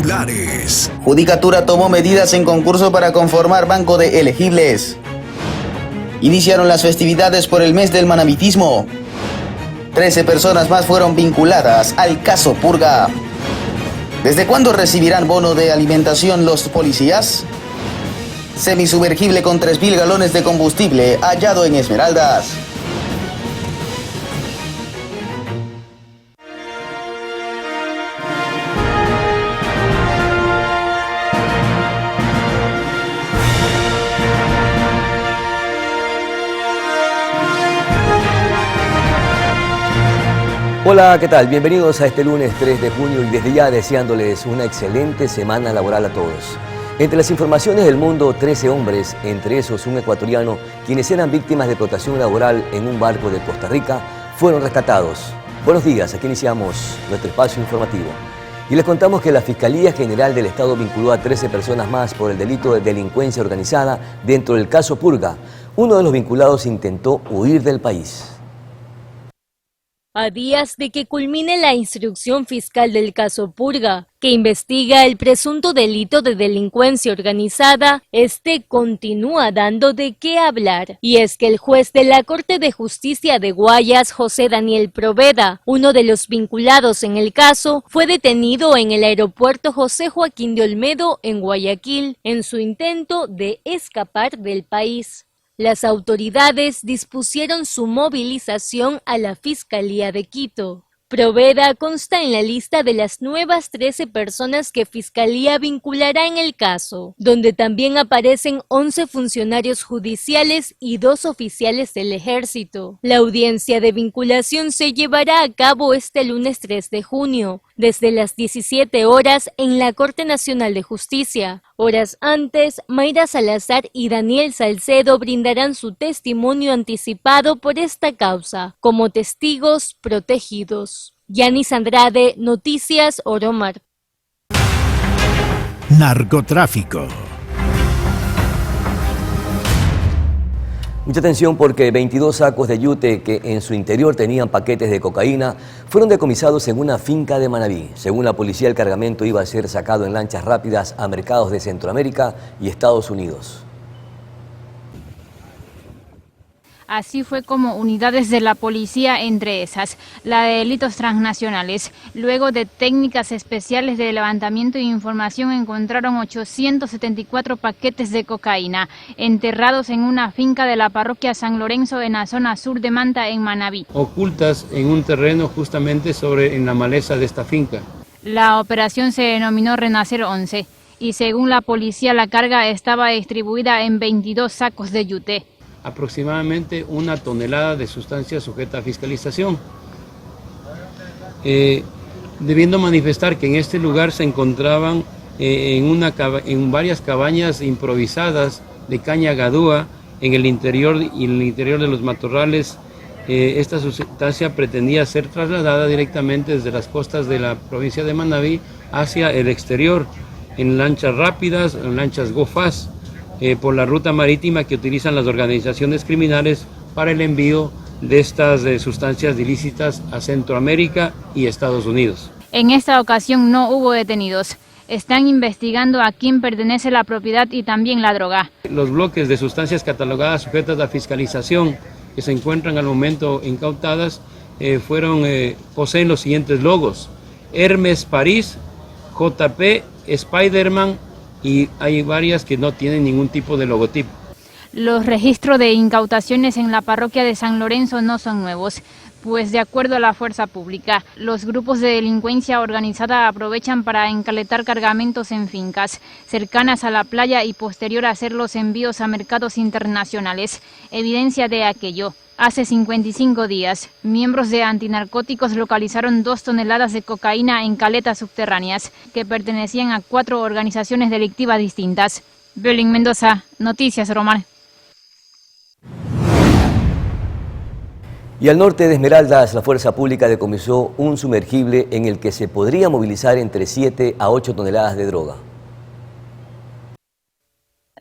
titulares. Judicatura tomó medidas en concurso para conformar banco de elegibles. Iniciaron las festividades por el mes del manabitismo. 13 personas más fueron vinculadas al caso Purga. ¿Desde cuándo recibirán bono de alimentación los policías? Semisumergible con 3.000 galones de combustible hallado en Esmeraldas. Hola, ¿qué tal? Bienvenidos a este lunes 3 de junio y desde ya deseándoles una excelente semana laboral a todos. Entre las informaciones del mundo, 13 hombres, entre esos un ecuatoriano, quienes eran víctimas de explotación laboral en un barco de Costa Rica, fueron rescatados. Buenos días, aquí iniciamos nuestro espacio informativo. Y les contamos que la Fiscalía General del Estado vinculó a 13 personas más por el delito de delincuencia organizada dentro del caso Purga. Uno de los vinculados intentó huir del país. A días de que culmine la instrucción fiscal del caso Purga, que investiga el presunto delito de delincuencia organizada, este continúa dando de qué hablar. Y es que el juez de la Corte de Justicia de Guayas, José Daniel Proveda, uno de los vinculados en el caso, fue detenido en el aeropuerto José Joaquín de Olmedo, en Guayaquil, en su intento de escapar del país. Las autoridades dispusieron su movilización a la Fiscalía de Quito. Proveda consta en la lista de las nuevas 13 personas que Fiscalía vinculará en el caso, donde también aparecen 11 funcionarios judiciales y 2 oficiales del Ejército. La audiencia de vinculación se llevará a cabo este lunes 3 de junio, desde las 17 horas en la Corte Nacional de Justicia. Horas antes, Mayra Salazar y Daniel Salcedo brindarán su testimonio anticipado por esta causa, como testigos protegidos. Yanis Andrade, Noticias Oromar. Narcotráfico. Mucha atención porque 22 sacos de yute que en su interior tenían paquetes de cocaína fueron decomisados en una finca de Manabí. Según la policía, el cargamento iba a ser sacado en lanchas rápidas a mercados de Centroamérica y Estados Unidos. Así fue como unidades de la policía, entre esas, la de delitos transnacionales, luego de técnicas especiales de levantamiento de información, encontraron 874 paquetes de cocaína, enterrados en una finca de la parroquia San Lorenzo en la zona sur de Manta, en Manabí. Ocultas en un terreno justamente en la maleza de esta finca. La operación se denominó Renacer 11 y según la policía la carga estaba distribuida en 22 sacos de yute. Aproximadamente 1 tonelada de sustancia sujeta a fiscalización. Debiendo manifestar que en este lugar se encontraban en varias cabañas improvisadas de caña gadúa en el interior de los matorrales. Esta sustancia pretendía ser trasladada directamente desde las costas de la provincia de Manabí hacia el exterior, en lanchas rápidas, en lanchas GoFast, por la ruta marítima que utilizan las organizaciones criminales para el envío de estas sustancias ilícitas a Centroamérica y Estados Unidos. En esta ocasión no hubo detenidos. Están investigando a quién pertenece la propiedad y también la droga. Los bloques de sustancias catalogadas sujetas a fiscalización que se encuentran al momento incautadas poseen los siguientes logos: Hermes París, JP, Spiderman, y hay varias que no tienen ningún tipo de logotipo. Los registros de incautaciones en la parroquia de San Lorenzo no son nuevos, pues de acuerdo a la fuerza pública, los grupos de delincuencia organizada aprovechan para encaletar cargamentos en fincas cercanas a la playa y posterior a hacer los envíos a mercados internacionales. Evidencia de aquello: hace 55 días, miembros de antinarcóticos localizaron 2 toneladas de cocaína en caletas subterráneas que pertenecían a 4 organizaciones delictivas distintas. Violín Mendoza, Noticias Romar. Y al norte de Esmeraldas, la fuerza pública decomisó un sumergible en el que se podría movilizar entre 7 a 8 toneladas de droga.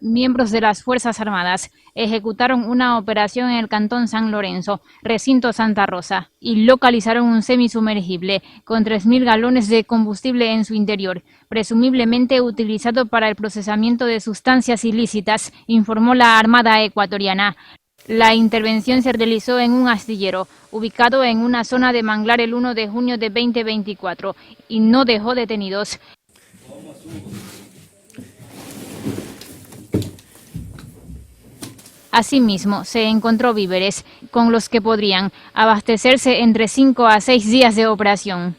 Miembros de las Fuerzas Armadas ejecutaron una operación en el cantón San Lorenzo, recinto Santa Rosa, y localizaron un semisumergible con 3.000 galones de combustible en su interior, presumiblemente utilizado para el procesamiento de sustancias ilícitas, informó la Armada ecuatoriana. La intervención se realizó en un astillero, ubicado en una zona de manglar el 1 de junio de 2024, y no dejó detenidos. Asimismo, se encontró víveres, con los que podrían abastecerse entre 5 a 6 días de operación.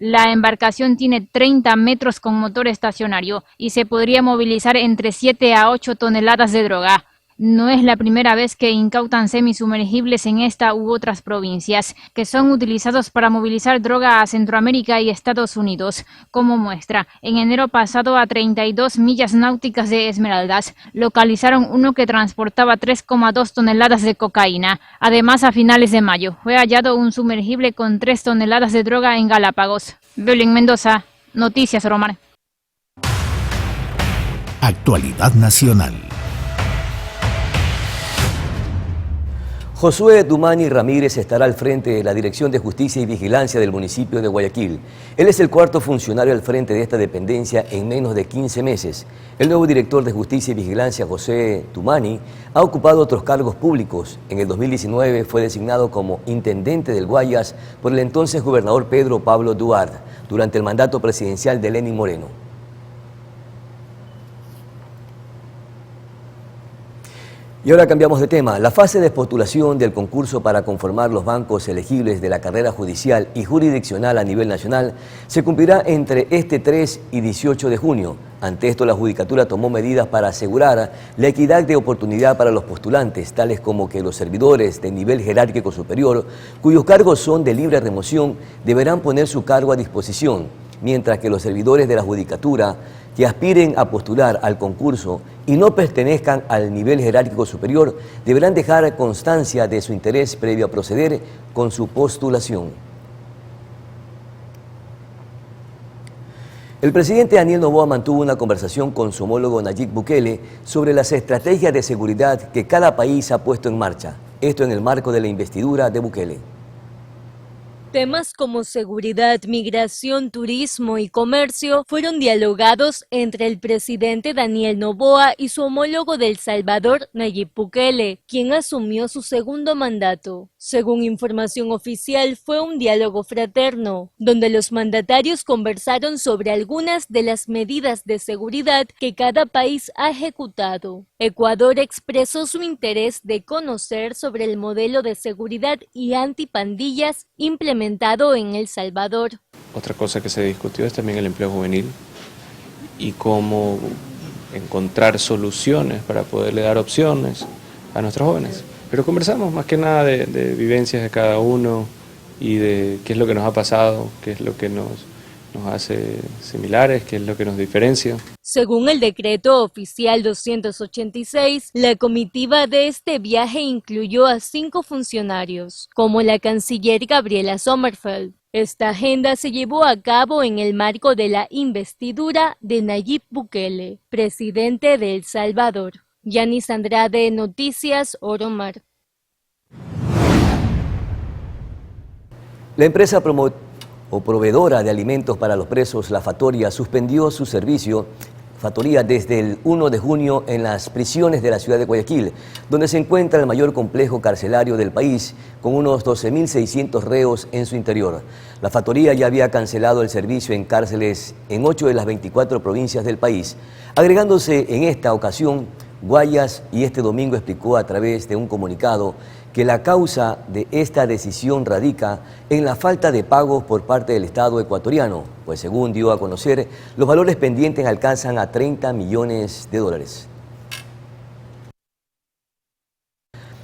La embarcación tiene 30 metros con motor estacionario y se podría movilizar entre 7 a 8 toneladas de droga. No es la primera vez que incautan semisumergibles en esta u otras provincias, que son utilizados para movilizar droga a Centroamérica y Estados Unidos. Como muestra, en enero pasado, a 32 millas náuticas de Esmeraldas, localizaron uno que transportaba 3,2 toneladas de cocaína. Además, a finales de mayo, fue hallado un sumergible con 3 toneladas de droga en Galápagos. Belén Mendoza, Noticias Romar. Actualidad nacional. Josué Dumani Ramírez estará al frente de la Dirección de Justicia y Vigilancia del municipio de Guayaquil. Él es el cuarto funcionario al frente de esta dependencia en menos de 15 meses. El nuevo director de Justicia y Vigilancia, José Dumani, ha ocupado otros cargos públicos. En el 2019 fue designado como intendente del Guayas por el entonces gobernador Pedro Pablo Duarte, durante el mandato presidencial de Lenín Moreno. Y ahora cambiamos de tema. La fase de postulación del concurso para conformar los bancos elegibles de la carrera judicial y jurisdiccional a nivel nacional se cumplirá entre este 3 y 18 de junio. Ante esto, la Judicatura tomó medidas para asegurar la equidad de oportunidad para los postulantes, tales como que los servidores de nivel jerárquico superior, cuyos cargos son de libre remoción, deberán poner su cargo a disposición, mientras que los servidores de la Judicatura que aspiren a postular al concurso y no pertenezcan al nivel jerárquico superior deberán dejar constancia de su interés previo a proceder con su postulación. El presidente Daniel Noboa mantuvo una conversación con su homólogo Nayib Bukele sobre las estrategias de seguridad que cada país ha puesto en marcha. Esto en el marco de la investidura de Bukele. Temas como seguridad, migración, turismo y comercio fueron dialogados entre el presidente Daniel Noboa y su homólogo de El Salvador, Nayib Bukele, quien asumió su segundo mandato. Según información oficial, fue un diálogo fraterno, donde los mandatarios conversaron sobre algunas de las medidas de seguridad que cada país ha ejecutado. Ecuador expresó su interés de conocer sobre el modelo de seguridad y antipandillas implementado en El Salvador. Otra cosa que se discutió es también el empleo juvenil y cómo encontrar soluciones para poderle dar opciones a nuestros jóvenes. Pero conversamos más que nada de vivencias de cada uno y de qué es lo que nos ha pasado, qué es lo que nos hace similares, qué es lo que nos diferencia. Según el decreto oficial 286, la comitiva de este viaje incluyó a 5 funcionarios, como la canciller Gabriela Sommerfeld. Esta agenda se llevó a cabo en el marco de la investidura de Nayib Bukele, presidente de El Salvador. Yanis Andrade, Noticias Oromar. La empresa proveedora de alimentos para los presos, La Factoría, suspendió su servicio desde el 1 de junio en las prisiones de la ciudad de Guayaquil, donde se encuentra el mayor complejo carcelario del país, con unos 12.600 reos en su interior. La Factoría ya había cancelado el servicio en cárceles en 8 de las 24 provincias del país, agregándose en esta ocasión Guayas, y este domingo explicó a través de un comunicado que la causa de esta decisión radica en la falta de pagos por parte del Estado ecuatoriano, pues según dio a conocer, los valores pendientes alcanzan a 30 millones de dólares.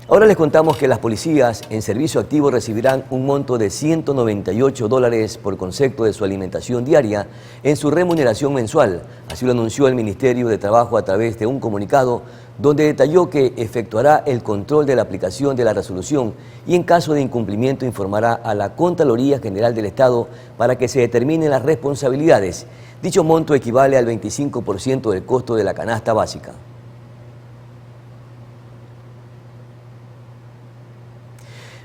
Ahora les contamos que las policías en servicio activo recibirán un monto de $198 por concepto de su alimentación diaria en su remuneración mensual. Así lo anunció el Ministerio de Trabajo a través de un comunicado donde detalló que efectuará el control de la aplicación de la resolución y en caso de incumplimiento informará a la Contraloría General del Estado para que se determinen las responsabilidades. Dicho monto equivale al 25% del costo de la canasta básica.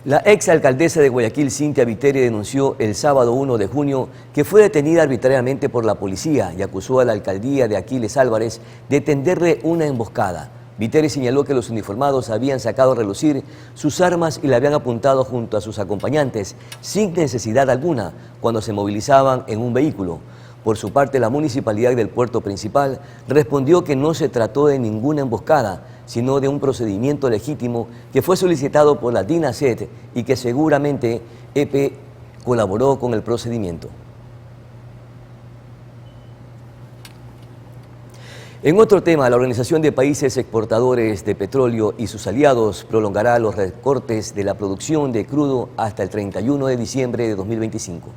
La exalcaldesa de Guayaquil, Cintia Viteri, denunció el sábado 1 de junio que fue detenida arbitrariamente por la policía y acusó a la alcaldía de Aquiles Álvarez de tenderle una emboscada. Viteri señaló que los uniformados habían sacado a relucir sus armas y la habían apuntado junto a sus acompañantes sin necesidad alguna cuando se movilizaban en un vehículo. Por su parte, la municipalidad del puerto principal respondió que no se trató de ninguna emboscada, sino de un procedimiento legítimo que fue solicitado por la DINASET y que seguramente EPE colaboró con el procedimiento. En otro tema, la Organización de Países Exportadores de Petróleo y sus aliados prolongará los recortes de la producción de crudo hasta el 31 de diciembre de 2025.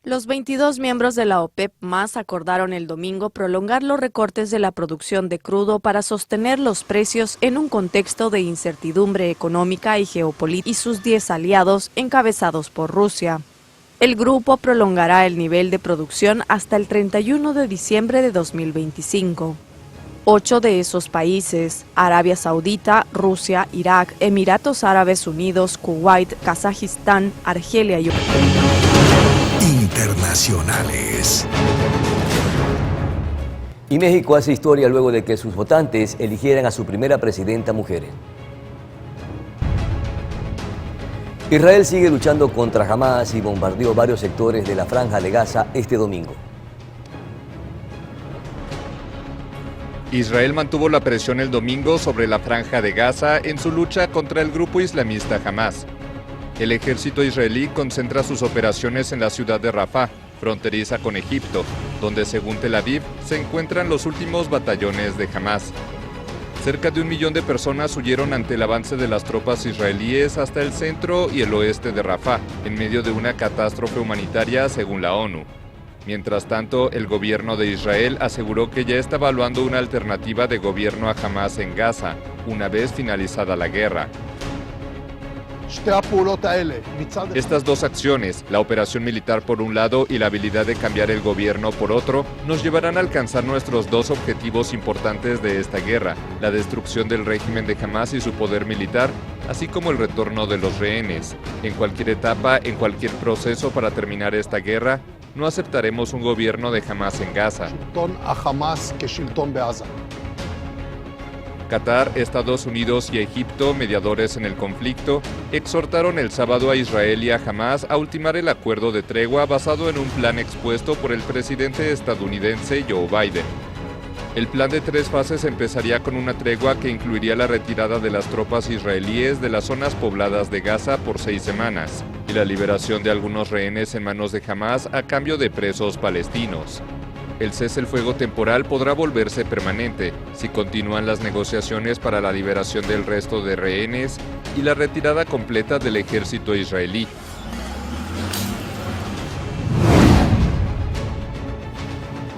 Los 22 miembros de la OPEP+ acordaron el domingo prolongar los recortes de la producción de crudo para sostener los precios en un contexto de incertidumbre económica y geopolítica y sus 10 aliados encabezados por Rusia. El grupo prolongará el nivel de producción hasta el 31 de diciembre de 2025. 8 de esos países, Arabia Saudita, Rusia, Irak, Emiratos Árabes Unidos, Kuwait, Kazajistán, Argelia y Internacionales. Y México hace historia luego de que sus votantes eligieran a su primera presidenta mujer. Israel sigue luchando contra Hamás y bombardeó varios sectores de la Franja de Gaza este domingo. Israel mantuvo la presión el domingo sobre la Franja de Gaza en su lucha contra el grupo islamista Hamás. El ejército israelí concentra sus operaciones en la ciudad de Rafah, fronteriza con Egipto, donde según Tel Aviv se encuentran los últimos batallones de Hamás. Cerca de 1 millón de personas huyeron ante el avance de las tropas israelíes hasta el centro y el oeste de Rafah, en medio de una catástrofe humanitaria según la ONU. Mientras tanto, el gobierno de Israel aseguró que ya está evaluando una alternativa de gobierno a Hamás en Gaza, una vez finalizada la guerra. Estas dos acciones, la operación militar por un lado y la habilidad de cambiar el gobierno por otro, nos llevarán a alcanzar nuestros dos objetivos importantes de esta guerra, la destrucción del régimen de Hamás y su poder militar, así como el retorno de los rehenes. En cualquier etapa, en cualquier proceso para terminar esta guerra, no aceptaremos un gobierno de Hamás en Gaza. Qatar, Estados Unidos y Egipto, mediadores en el conflicto, exhortaron el sábado a Israel y a Hamás a ultimar el acuerdo de tregua basado en un plan expuesto por el presidente estadounidense Joe Biden. El plan de 3 fases empezaría con una tregua que incluiría la retirada de las tropas israelíes de las zonas pobladas de Gaza por 6 semanas y la liberación de algunos rehenes en manos de Hamás a cambio de presos palestinos. El cese el fuego temporal podrá volverse permanente si continúan las negociaciones para la liberación del resto de rehenes y la retirada completa del ejército israelí.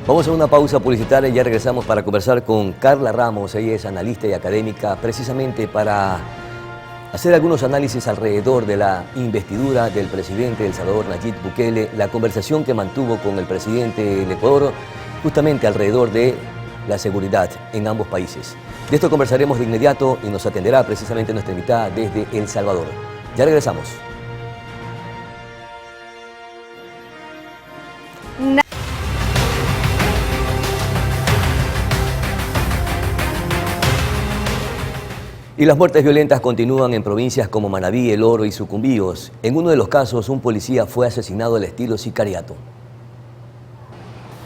Vamos a una pausa publicitaria y ya regresamos para conversar con Carla Ramos. Ella es analista y académica precisamente para hacer algunos análisis alrededor de la investidura del presidente de El Salvador, Nayib Bukele, la conversación que mantuvo con el presidente del Ecuador, justamente alrededor de la seguridad en ambos países. De esto conversaremos de inmediato y nos atenderá precisamente nuestra invitada desde El Salvador. Ya regresamos. Y las muertes violentas continúan en provincias como Manabí, El Oro y Sucumbíos. En uno de los casos, un policía fue asesinado al estilo sicariato.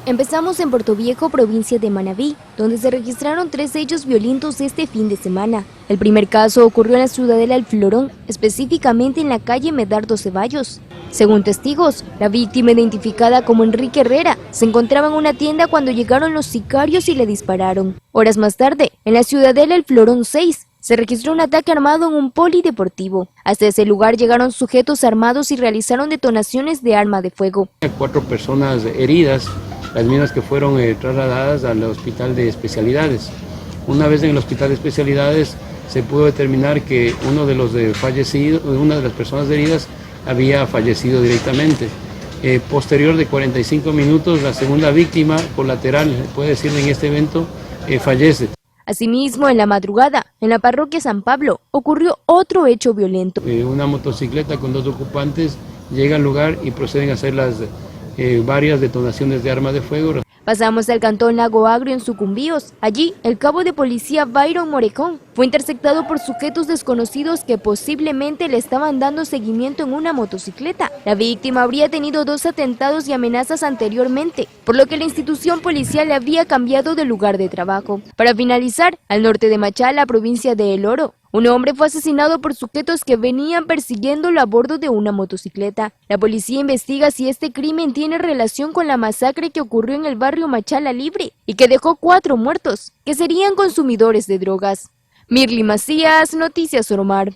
Empezamos en Puerto Viejo, provincia de Manabí, donde se registraron 3 hechos violentos este fin de semana. El primer caso ocurrió en la ciudadela El Florón, específicamente en la calle Medardo Ceballos. Según testigos, la víctima, identificada como Enrique Herrera, se encontraba en una tienda cuando llegaron los sicarios y le dispararon. Horas más tarde, en la ciudadela El Florón 6, se registró un ataque armado en un polideportivo. Hasta ese lugar llegaron sujetos armados y realizaron detonaciones de arma de fuego. 4 personas heridas, las mismas que fueron trasladadas al hospital de especialidades. Una vez en el hospital de especialidades se pudo determinar que una de las personas heridas había fallecido directamente. Posterior de 45 minutos, la segunda víctima colateral, puede decir en este evento, fallece. Asimismo, en la madrugada, en la parroquia San Pablo, ocurrió otro hecho violento. Una motocicleta con 2 ocupantes llega al lugar y proceden a hacer las varias detonaciones de armas de fuego. Pasamos al cantón Lago Agrio en Sucumbíos. Allí, el cabo de policía Byron Morecón fue interceptado por sujetos desconocidos que posiblemente le estaban dando seguimiento en una motocicleta. La víctima habría tenido 2 atentados y amenazas anteriormente, por lo que la institución policial le había cambiado de lugar de trabajo. Para finalizar, al norte de Machala, provincia de El Oro, un hombre fue asesinado por sujetos que venían persiguiéndolo a bordo de una motocicleta. La policía investiga si este crimen tiene relación con la masacre que ocurrió en el barrio Machala Libre y que dejó 4 muertos, que serían consumidores de drogas. Mirly Macías, Noticias Oromar.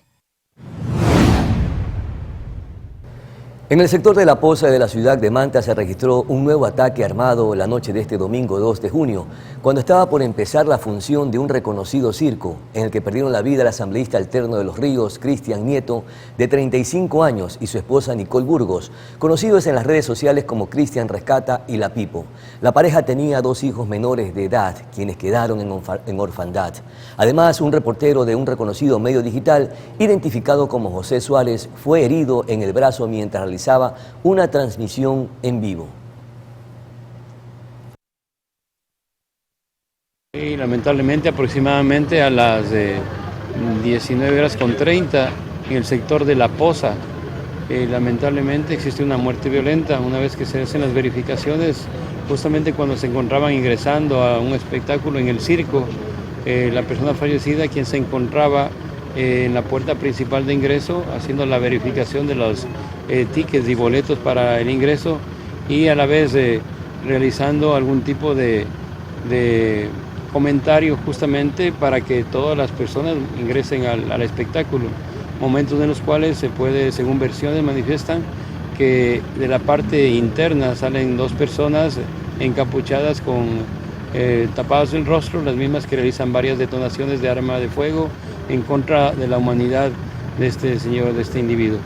En el sector de La Poza de la ciudad de Manta se registró un nuevo ataque armado la noche de este domingo 2 de junio, cuando estaba por empezar la función de un reconocido circo, en el que perdieron la vida el asambleísta alterno de Los Ríos, Cristian Nieto, de 35 años, y su esposa Nicole Burgos, conocidos en las redes sociales como Cristian Rescata y La Pipo. La pareja tenía 2 hijos menores de edad, quienes quedaron en orfandad. Además, un reportero de un reconocido medio digital, identificado como José Suárez, fue herido en el brazo mientras realizaba una transmisión en vivo. Y lamentablemente aproximadamente a las 19:30 en el sector de La Poza, lamentablemente existe una muerte violenta. Una vez que se hacen las verificaciones, justamente cuando se encontraban ingresando a un espectáculo en el circo, la persona fallecida, quien se encontraba en la puerta principal de ingreso, haciendo la verificación de los tickets y boletos para el ingreso, y a la vez realizando algún tipo de comentario justamente para que todas las personas ingresen al espectáculo. Momentos en los cuales se puede, según versiones, manifiestan que de la parte interna salen 2 personas encapuchadas con tapadas el rostro, las mismas que realizan varias detonaciones de arma de fuego en contra de la humanidad de este señor, de este individuo.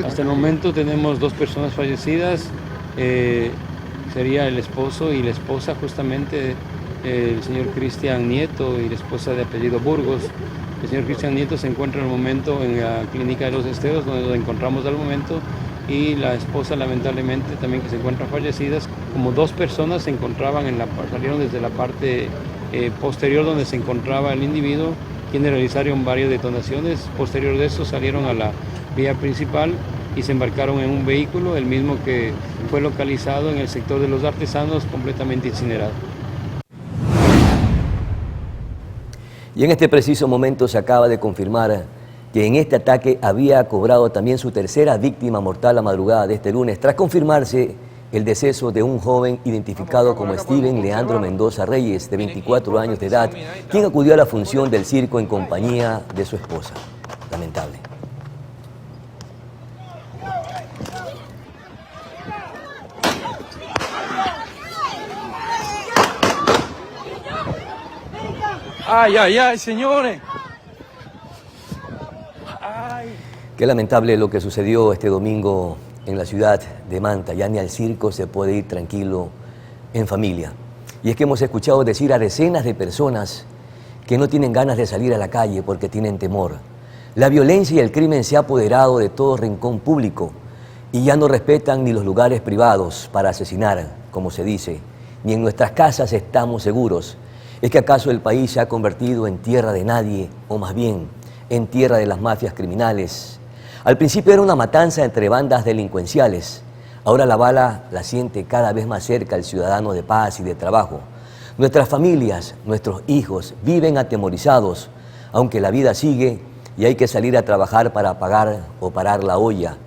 Hasta el momento tenemos 2 personas fallecidas, sería el esposo y la esposa, justamente el señor Cristian Nieto y la esposa de apellido Burgos. El señor Cristian Nieto se encuentra en el momento en la clínica de Los Esteros, donde lo encontramos al momento, y la esposa lamentablemente también, que se encuentran fallecidas. Como 2 personas se encontraban salieron desde la parte posterior donde se encontraba el individuo, quienes realizaron varias detonaciones. Posterior de eso salieron a la vía principal y se embarcaron en un vehículo, el mismo que fue localizado en el sector de Los Artesanos, completamente incinerado. Y en este preciso momento se acaba de confirmar que en este ataque había cobrado también su 3ª víctima mortal la madrugada de este lunes, tras confirmarse el deceso de un joven identificado como Steven Leandro Mendoza Reyes, de 24 años de edad, quien acudió a la función del circo en compañía de su esposa. Lamentable. ¡Ay, ay, ay, señores! ¡Ay! Qué lamentable lo que sucedió este domingo en la ciudad de Manta. Ya ni al circo se puede ir tranquilo en familia. Y es que hemos escuchado decir a decenas de personas que no tienen ganas de salir a la calle porque tienen temor. La violencia y el crimen se ha apoderado de todo rincón público y ya no respetan ni los lugares privados para asesinar, como se dice, ni en nuestras casas estamos seguros. ¿Es que acaso el país se ha convertido en tierra de nadie, o más bien en tierra de las mafias criminales? Al principio era una matanza entre bandas delincuenciales. Ahora la bala la siente cada vez más cerca el ciudadano de paz y de trabajo. Nuestras familias, nuestros hijos viven atemorizados, aunque la vida sigue y hay que salir a trabajar para apagar o parar la olla.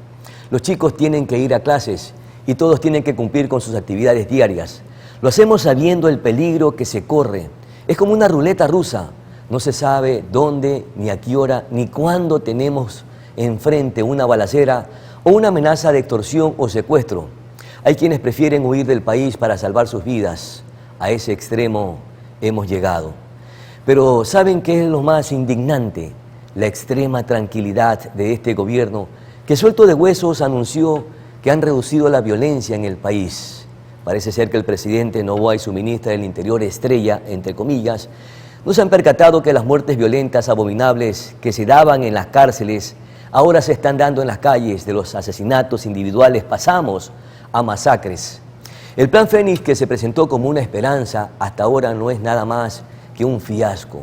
Los chicos tienen que ir a clases y todos tienen que cumplir con sus actividades diarias. Lo hacemos sabiendo el peligro que se corre. Es como una ruleta rusa. No se sabe dónde, ni a qué hora, ni cuándo tenemos enfrente una balacera o una amenaza de extorsión o secuestro. Hay quienes prefieren huir del país para salvar sus vidas. A ese extremo hemos llegado. Pero ¿saben qué es lo más indignante? La extrema tranquilidad de este gobierno, que suelto de huesos anunció que han reducido la violencia en el país. Parece ser que el presidente Noboa y su ministra del Interior, estrella, entre comillas, ¿No se han percatado que las muertes violentas, abominables que se daban en las cárceles, ahora se están dando en las calles? De los asesinatos individuales pasamos a masacres. El Plan Fénix, que se presentó como una esperanza, hasta ahora no es nada más que un fiasco.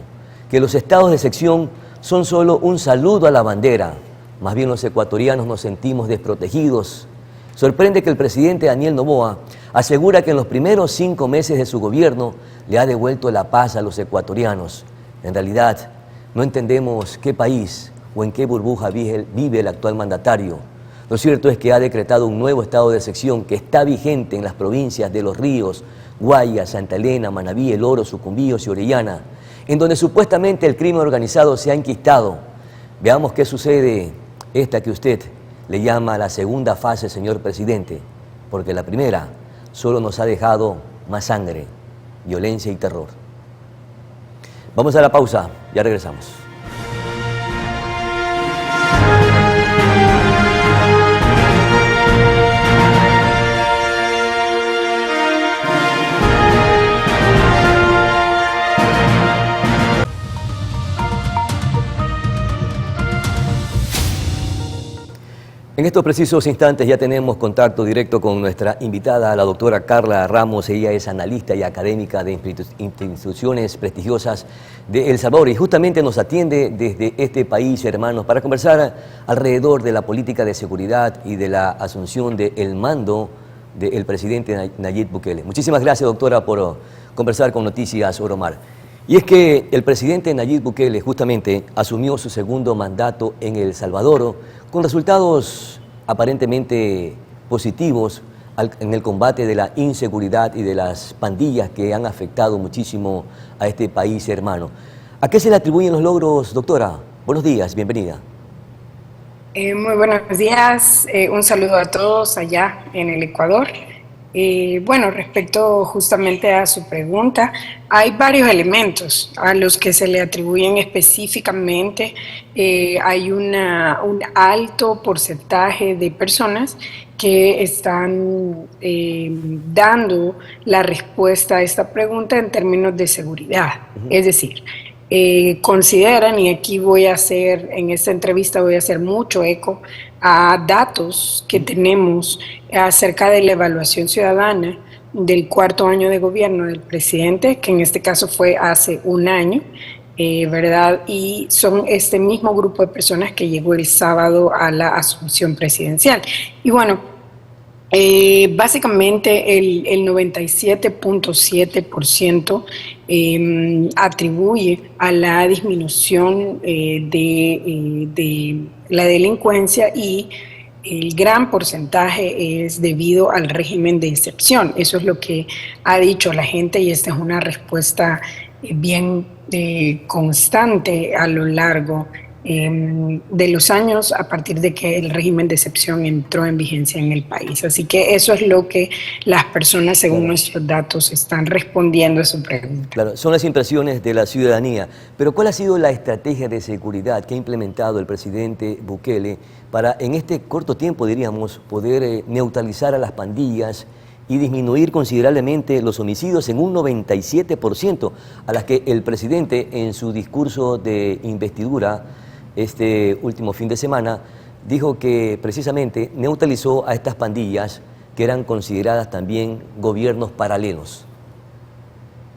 Que los estados de excepción son solo un saludo a la bandera. Más bien los ecuatorianos nos sentimos desprotegidos. Sorprende que el presidente Daniel Noboa asegura que en los primeros 5 meses de su gobierno le ha devuelto la paz a los ecuatorianos. En realidad, no entendemos qué país o en qué burbuja vive el actual mandatario. Lo cierto es que ha decretado un nuevo estado de excepción que está vigente en las provincias de Los Ríos, Guayas, Santa Elena, Manabí, El Oro, Sucumbíos y Orellana, en donde supuestamente el crimen organizado se ha enquistado. Veamos qué sucede esta que usted le llama la segunda fase, señor presidente, porque la primera solo nos ha dejado más sangre, violencia y terror. Vamos a la pausa, ya regresamos. En estos precisos instantes ya tenemos contacto directo con nuestra invitada, la doctora Carla Ramos. Ella es analista y académica de instituciones prestigiosas de El Salvador y justamente nos atiende desde este país, hermanos, para conversar alrededor de la política de seguridad y de la asunción del mando del presidente Nayib Bukele. Muchísimas gracias, doctora, por conversar con Noticias Oromar. Y es que el presidente Nayib Bukele justamente asumió su segundo mandato en El Salvador con resultados aparentemente positivos en el combate de la inseguridad y de las pandillas que han afectado muchísimo a este país hermano. ¿A qué se le atribuyen los logros, doctora? Buenos días, bienvenida. Muy buenos días, un saludo a todos allá en el Ecuador. Bueno, respecto justamente a su pregunta, hay varios elementos a los que se le atribuyen específicamente. Hay un alto porcentaje de personas que están dando la respuesta a esta pregunta en términos de seguridad. Es decir, consideran, y aquí en esta entrevista voy a hacer mucho eco a datos que tenemos acerca de la evaluación ciudadana del 4º año de gobierno del presidente, que en este caso fue hace un año, ¿verdad? Y son este mismo grupo de personas que llegó el sábado a la asunción presidencial. Y bueno, básicamente el 97.7% atribuye a la disminución de la delincuencia y el gran porcentaje es debido al régimen de excepción. Eso es lo que ha dicho la gente y esta es una respuesta bien constante a lo largo de los años a partir de que el régimen de excepción entró en vigencia en el país. Así que eso es lo que las personas, según nuestros datos, están respondiendo a su pregunta. Claro, son las impresiones de la ciudadanía, pero ¿cuál ha sido la estrategia de seguridad que ha implementado el presidente Bukele para en este corto tiempo, diríamos, poder neutralizar a las pandillas y disminuir considerablemente los homicidios en un 97%, a las que el presidente en su discurso de investidura este último fin de semana dijo que precisamente neutralizó a estas pandillas que eran consideradas también gobiernos paralelos?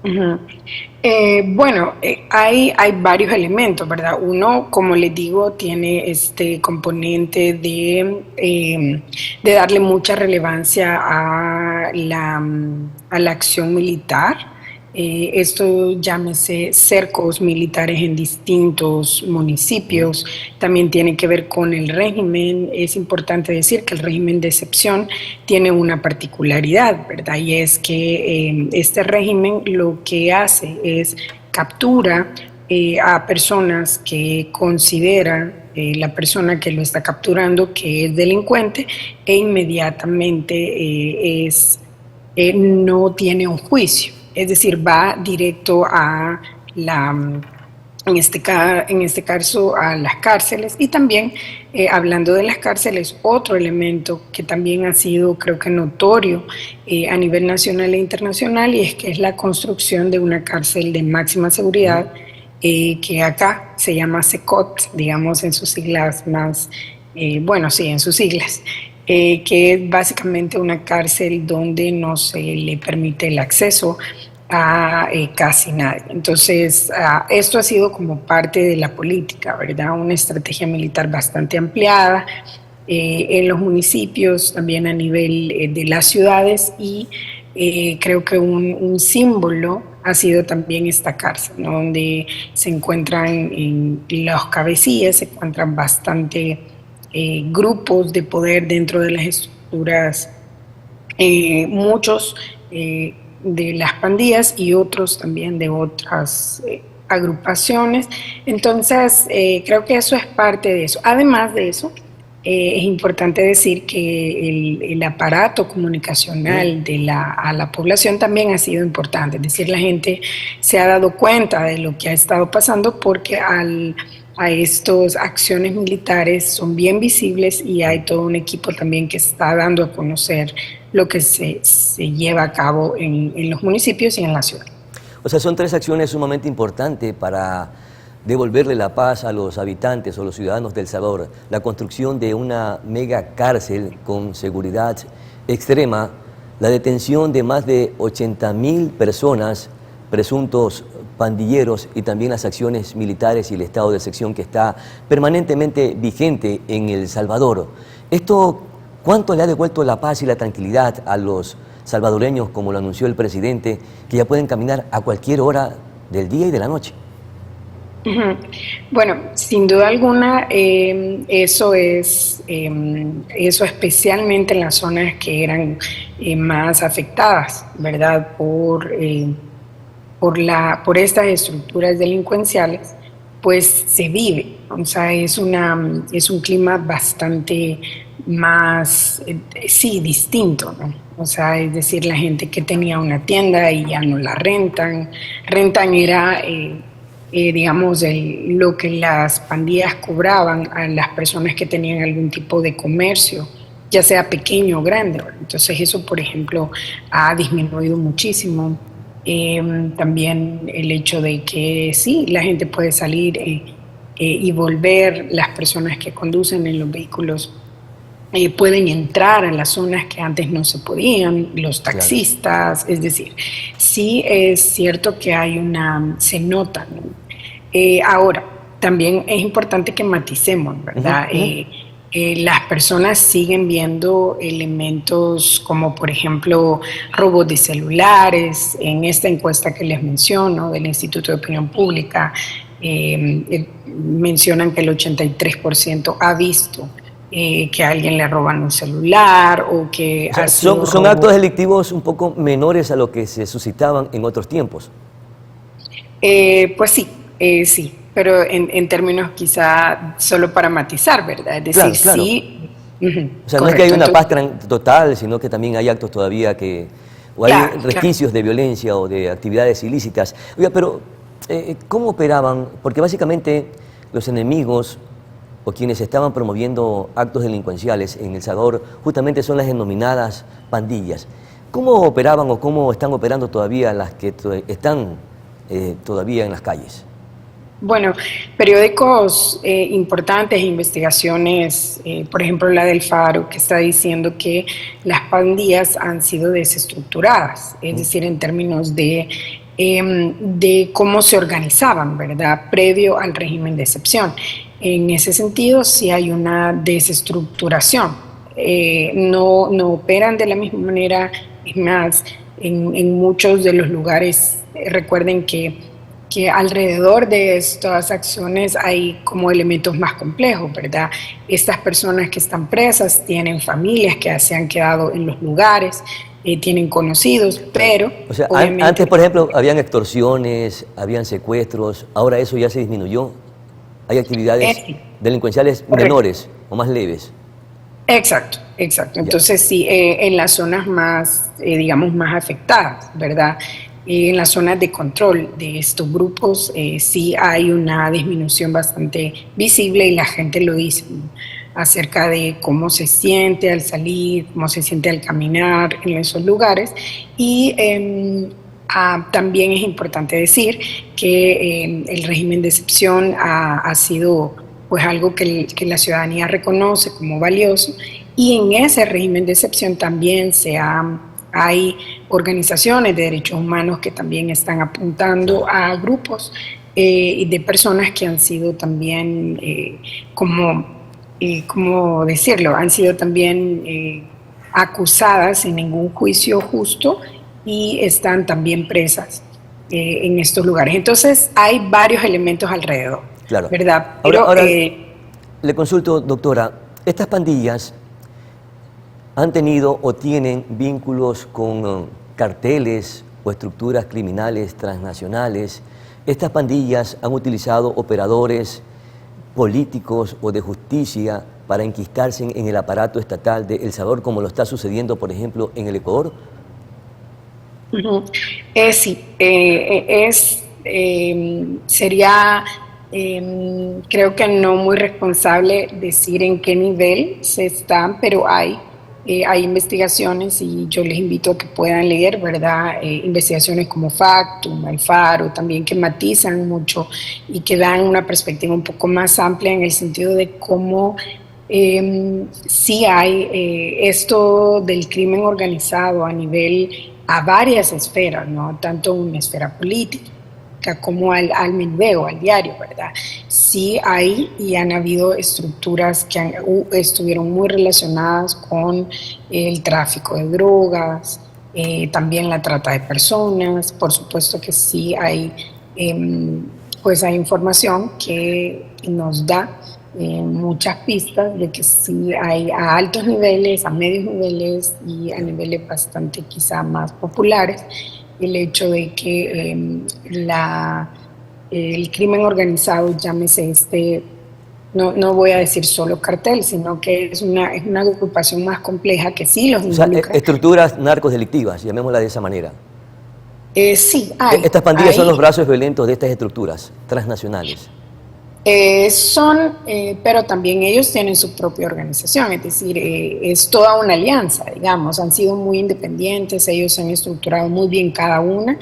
Bueno, hay varios elementos, ¿verdad? Uno, como les digo, tiene este componente de darle mucha relevancia a la acción militar. Esto llámese cercos militares en distintos municipios, también tiene que ver con el régimen. Es importante decir que el régimen de excepción tiene una particularidad, ¿verdad? Y es que este régimen lo que hace es captura a personas que consideran la persona que lo está capturando que es delincuente e inmediatamente no tiene un juicio. Es decir, va directo a en este caso a las cárceles, y también hablando de las cárceles, otro elemento que también ha sido, creo que notorio a nivel nacional e internacional, y es que es la construcción de una cárcel de máxima seguridad, que acá se llama SECOT, digamos en sus siglas más, en sus siglas, que es básicamente una cárcel donde no se le permite el acceso a casi nadie. Entonces, esto ha sido como parte de la política, ¿verdad? Una estrategia militar bastante ampliada en los municipios, también a nivel de las ciudades, y creo que un símbolo ha sido también esta cárcel, ¿no? Donde se encuentran en los cabecillas, se encuentran bastante grupos de poder dentro de las estructuras, muchos de las pandillas y otros también de otras agrupaciones. Entonces, creo que eso es parte de eso. Además de eso, es importante decir que el aparato comunicacional a la población también ha sido importante. Es decir, la gente se ha dado cuenta de lo que ha estado pasando, porque a estas acciones militares son bien visibles, y hay todo un equipo también que está dando a conocer lo que se lleva a cabo en los municipios y en la ciudad. O sea, son tres acciones sumamente importantes para devolverle la paz a los habitantes o los ciudadanos de El Salvador. La construcción de una mega cárcel con seguridad extrema, la detención de más de 80.000 personas, presuntos pandilleros, y también las acciones militares y el estado de excepción que está permanentemente vigente en El Salvador. Esto, ¿cuánto le ha devuelto la paz y la tranquilidad a los salvadoreños, como lo anunció el presidente, que ya pueden caminar a cualquier hora del día y de la noche? Bueno, sin duda alguna, eso especialmente en las zonas que eran más afectadas, ¿verdad?, por estas estructuras delincuenciales, pues se vive. O sea, es un clima bastante más, distinto, ¿no? O sea, es decir, la gente que tenía una tienda y ya no la rentan era, digamos, lo que las pandillas cobraban a las personas que tenían algún tipo de comercio, ya sea pequeño o grande. Entonces eso, por ejemplo, ha disminuido muchísimo. También el hecho de que sí, la gente puede salir y volver, las personas que conducen en los vehículos pueden entrar a las zonas que antes no se podían, los taxistas, claro. Es decir, sí es cierto que se nota, ¿no? Ahora, también es importante que maticemos, ¿verdad? Las personas siguen viendo elementos como, por ejemplo, robos de celulares. En esta encuesta que les menciono del Instituto de Opinión Pública, mencionan que el 83% ha visto que a alguien le roban un celular, o que... O sea, son actos delictivos un poco menores a lo que se suscitaban en otros tiempos. Pues sí, sí, pero en términos quizá solo para matizar, ¿verdad? Es decir, claro. Sí. O sea, no es que hay una paz total, sino que también hay actos todavía o hay resquicios de violencia o de actividades ilícitas. Oiga, pero ¿cómo operaban? Porque básicamente los enemigos o quienes estaban promoviendo actos delincuenciales en El Salvador justamente son las denominadas pandillas. ¿Cómo operaban o cómo están operando todavía las que están todavía en las calles? Bueno, periódicos importantes, investigaciones, por ejemplo la del Faro, que está diciendo que las pandillas han sido desestructuradas, es decir, en términos de cómo se organizaban, ¿verdad?, previo al régimen de excepción. En ese sentido, sí hay una desestructuración. No operan de la misma manera. Es más, en muchos de los lugares, recuerden que alrededor de estas acciones hay como elementos más complejos, ¿verdad? Estas personas que están presas tienen familias que se han quedado en los lugares, tienen conocidos, pero... O sea, antes, por ejemplo, habían extorsiones, habían secuestros, ahora eso ya se disminuyó. Hay actividades delincuenciales menores o más leves. Exacto. Entonces sí, en las zonas más, digamos, más afectadas, ¿verdad? en las zonas de control de estos grupos sí hay una disminución bastante visible y la gente lo dice, ¿no?, acerca de cómo se siente al salir, cómo se siente al caminar en esos lugares. Y también es importante decir que el régimen de excepción ha sido pues algo que la ciudadanía reconoce como valioso, y en ese régimen de excepción también hay organizaciones de derechos humanos que también están apuntando a grupos de personas que han sido también, ¿cómo decirlo?, han sido también acusadas sin ningún juicio justo y están también presas en estos lugares. Entonces hay varios elementos alrededor, claro, ¿verdad? Pero, ahora le consulto, doctora, ¿estas pandillas han tenido o tienen vínculos con carteles o estructuras criminales transnacionales? ¿Estas pandillas han utilizado operadores políticos o de justicia para enquistarse en el aparato estatal de El Salvador, como lo está sucediendo, por ejemplo, en el Ecuador? Sí, sería, creo que no muy responsable decir en qué nivel se están, pero hay investigaciones y yo les invito a que puedan leer, ¿verdad? Investigaciones como Factum, El Faro, también, que matizan mucho y que dan una perspectiva un poco más amplia en el sentido de cómo sí hay esto del crimen organizado a varias esferas, ¿no? Tanto una esfera política como al menudeo, al diario, ¿verdad? Sí hay y han habido estructuras que estuvieron muy relacionadas con el tráfico de drogas, también la trata de personas. Por supuesto que sí hay, pues hay información que nos da muchas pistas de que sí hay a altos niveles, a medios niveles y a niveles bastante quizá más populares, el hecho de que el crimen organizado, llámese no voy a decir solo cartel, sino que es una agrupación más compleja que sí los involucra. O sea, estructuras narcodelictivas, llamémosla de esa manera. Sí, hay. Estas pandillas son los brazos violentos de estas estructuras transnacionales. Pero también ellos tienen su propia organización, es decir, es toda una alianza, digamos, han sido muy independientes, ellos han estructurado muy bien cada una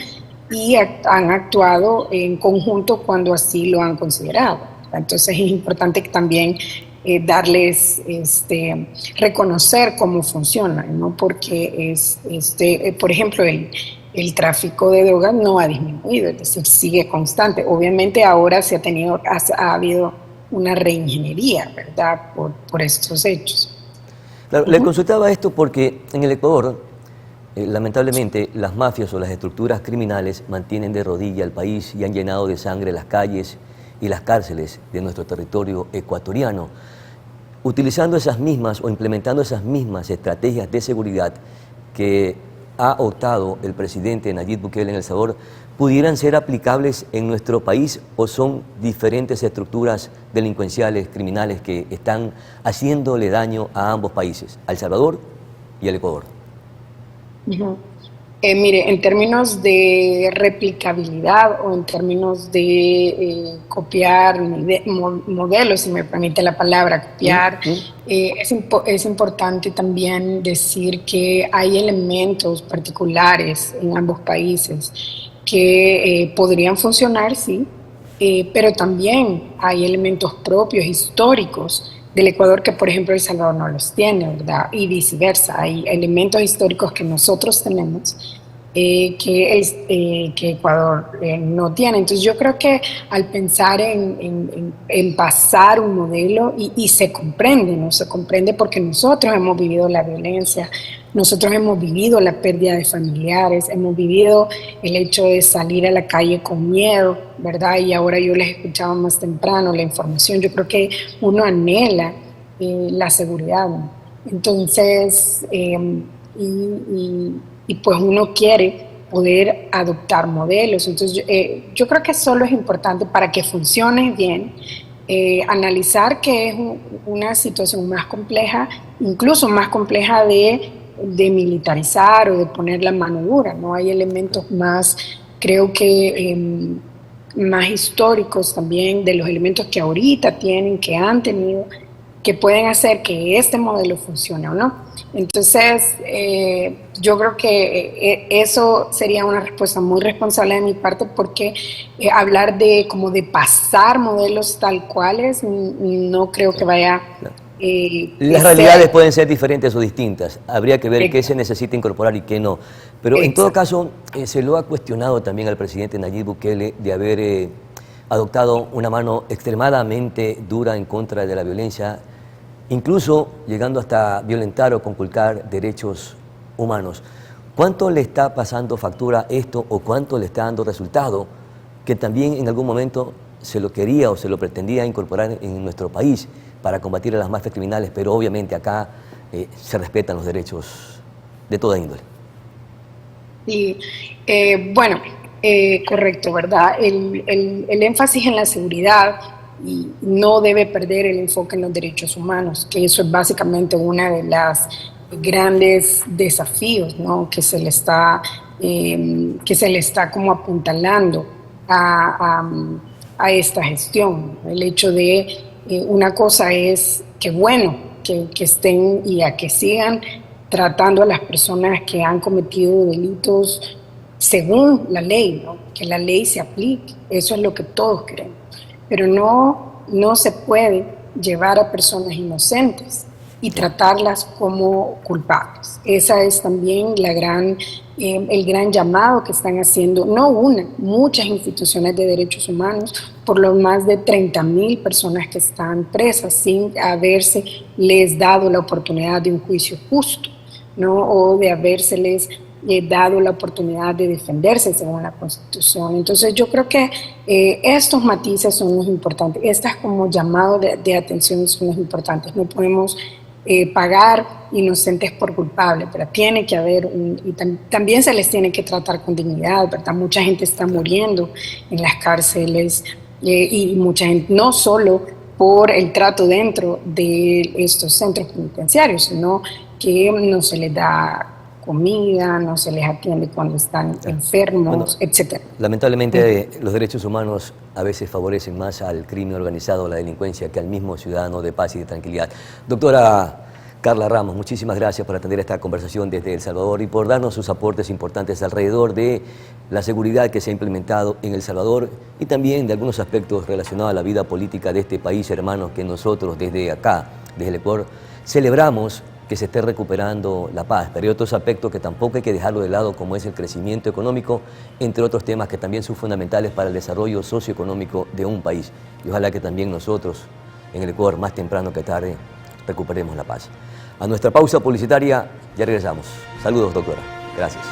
y han actuado en conjunto cuando así lo han considerado. Entonces es importante que también darles, reconocer cómo funcionan, ¿no? Porque por ejemplo, el tráfico de drogas no ha disminuido, es decir, sigue constante. Obviamente ahora ha habido una reingeniería, ¿verdad?, por estos hechos. Claro, le consultaba esto porque en el Ecuador, lamentablemente, las mafias o las estructuras criminales mantienen de rodilla al país y han llenado de sangre las calles y las cárceles de nuestro territorio ecuatoriano, utilizando esas mismas o implementando esas mismas estrategias de seguridad que ha optado el presidente Nayib Bukele en El Salvador, ¿pudieran ser aplicables en nuestro país o son diferentes estructuras delincuenciales, criminales que están haciéndole daño a ambos países, a El Salvador y al Ecuador? Mire, en términos de replicabilidad o en términos de copiar modelos, si me permite la palabra, copiar, es importante también decir que hay elementos particulares en ambos países que podrían funcionar, sí, pero también hay elementos propios, históricos, del Ecuador que, por ejemplo, El Salvador no los tiene, ¿verdad? Y viceversa. Hay elementos históricos que nosotros tenemos que Ecuador no tiene. Entonces yo creo que al pensar en pasar un modelo, y se comprende, ¿no? Se comprende porque nosotros hemos vivido la violencia, nosotros hemos vivido la pérdida de familiares, hemos vivido el hecho de salir a la calle con miedo, ¿verdad? Y ahora yo les escuchaba más temprano la información. Yo creo que uno anhela la seguridad, ¿no? Entonces, y pues uno quiere poder adoptar modelos. Entonces yo creo que solo es importante para que funcione bien, analizar que es una situación más compleja, incluso más compleja de de militarizar o de poner la mano dura, ¿no? Hay elementos más, creo que más históricos también, de los elementos que ahorita tienen, que han tenido, que pueden hacer que este modelo funcione o no. Entonces, yo creo que eso sería una respuesta muy responsable de mi parte, porque hablar de como de pasar modelos tal cuales, no creo que vaya... Las realidades pueden ser diferentes o distintas. Habría que ver qué se necesita incorporar y qué no. Pero en todo caso, se lo ha cuestionado también al presidente Nayib Bukele de haber adoptado una mano extremadamente dura en contra de la violencia, incluso llegando hasta violentar o conculcar derechos humanos. ¿Cuánto le está pasando factura esto o cuánto le está dando resultado que también en algún momento se lo quería o se lo pretendía incorporar en nuestro país para combatir a las mafias criminales, pero obviamente acá se respetan los derechos de toda índole? Sí, bueno, correcto, ¿verdad? El énfasis en la seguridad y no debe perder el enfoque en los derechos humanos, que eso es básicamente una de las grandes desafíos, ¿no? que se le está como apuntalando a esta gestión. El hecho de una cosa es que bueno, que estén y a que sigan tratando a las personas que han cometido delitos según la ley, ¿no? Que la ley se aplique, eso es lo que todos queremos. Pero no se puede llevar a personas inocentes y tratarlas como culpables. Esa es también el gran llamado que están haciendo, muchas instituciones de derechos humanos, por los más de 30.000 personas que están presas sin haberse les dado la oportunidad de un juicio justo, ¿no? O de habérseles dado la oportunidad de defenderse según la Constitución. Entonces yo creo que estos matices son los importantes, estas como llamados de atención son los importantes. No podemos pagar inocentes por culpables, pero tiene que haber también se les tiene que tratar con dignidad, ¿verdad? Mucha gente está muriendo en las cárceles y mucha gente, no solo por el trato dentro de estos centros penitenciarios, sino que no se les da comida, no se les atiende cuando están enfermos, etc. Lamentablemente los derechos humanos a veces favorecen más al crimen organizado, a la delincuencia, que al mismo ciudadano de paz y de tranquilidad. Doctora Carla Ramos, muchísimas gracias por atender esta conversación desde El Salvador y por darnos sus aportes importantes alrededor de la seguridad que se ha implementado en El Salvador y también de algunos aspectos relacionados a la vida política de este país hermano que nosotros desde acá, desde el Ecuador, celebramos que se esté recuperando la paz, pero hay otros aspectos que tampoco hay que dejarlo de lado, como es el crecimiento económico, entre otros temas que también son fundamentales para el desarrollo socioeconómico de un país. Y ojalá que también nosotros, en el Ecuador, más temprano que tarde, recuperemos la paz. A nuestra pausa publicitaria ya regresamos. Saludos, doctora. Gracias.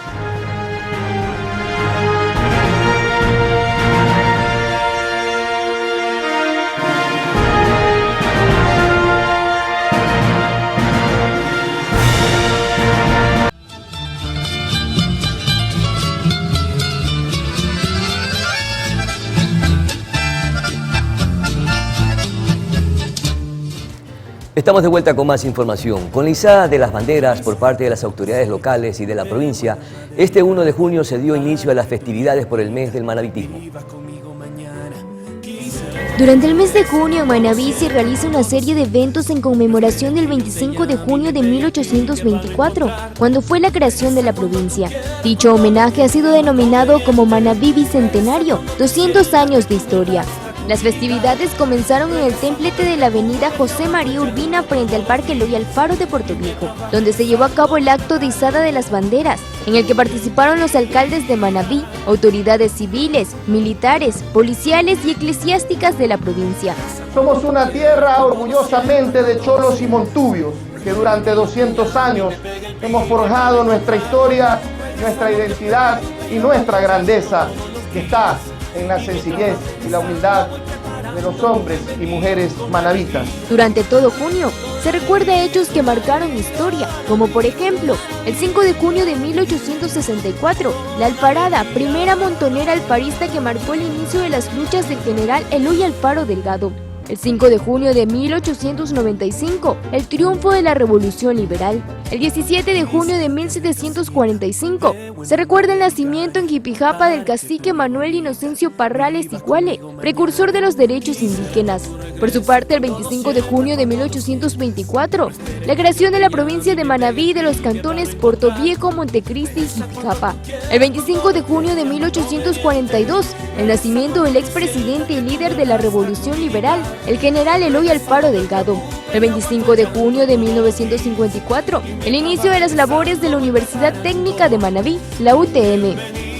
Estamos de vuelta con más información. Con la izada de las banderas por parte de las autoridades locales y de la provincia, este 1 de junio se dio inicio a las festividades por el mes del manabitismo. Durante el mes de junio en Manabí se realiza una serie de eventos en conmemoración del 25 de junio de 1824, cuando fue la creación de la provincia. Dicho homenaje ha sido denominado como Manabí Bicentenario, 200 años de historia. Las festividades comenzaron en el templete de la avenida José María Urbina frente al Parque Eloy Alfaro de Puerto Viejo, donde se llevó a cabo el acto de izada de las banderas, en el que participaron los alcaldes de Manabí, autoridades civiles, militares, policiales y eclesiásticas de la provincia. Somos una tierra orgullosamente de cholos y montubios, que durante 200 años hemos forjado nuestra historia, nuestra identidad y nuestra grandeza, que está en la sencillez y la humildad de los hombres y mujeres manabitas. Durante todo junio se recuerda hechos que marcaron historia, como por ejemplo, el 5 de junio de 1864, la Alfarada, primera montonera alfarista que marcó el inicio de las luchas del general Eloy Alfaro Delgado. El 5 de junio de 1895, el triunfo de la Revolución Liberal. El 17 de junio de 1745 se recuerda el nacimiento en Jipijapa del cacique Manuel Inocencio Parrales Iguale, precursor de los derechos indígenas. Por su parte, el 25 de junio de 1824, la creación de la provincia de Manabí y de los cantones Portoviejo, Montecristi y Jipijapa. El 25 de junio de 1842, el nacimiento del expresidente y líder de la Revolución Liberal, el general Eloy Alfaro Delgado. El 25 de junio de 1954, el inicio de las labores de la Universidad Técnica de Manabí, la UTM.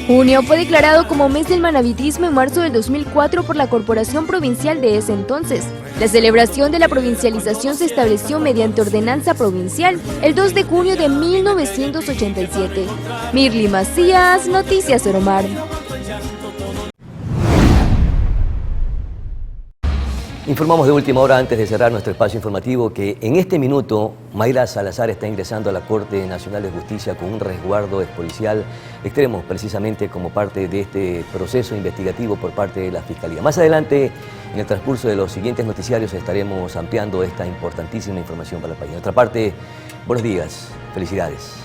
Junio fue declarado como mes del manabitismo en marzo del 2004 por la Corporación Provincial de ese entonces. La celebración de la provincialización se estableció mediante ordenanza provincial el 2 de junio de 1987. Mirly Macías, Noticias Oromar. Informamos de última hora, antes de cerrar nuestro espacio informativo, que en este minuto Mayra Salazar está ingresando a la Corte Nacional de Justicia con un resguardo policial extremo, precisamente como parte de este proceso investigativo por parte de la Fiscalía. Más adelante, en el transcurso de los siguientes noticiarios, estaremos ampliando esta importantísima información para el país. De otra parte, buenos días, felicidades.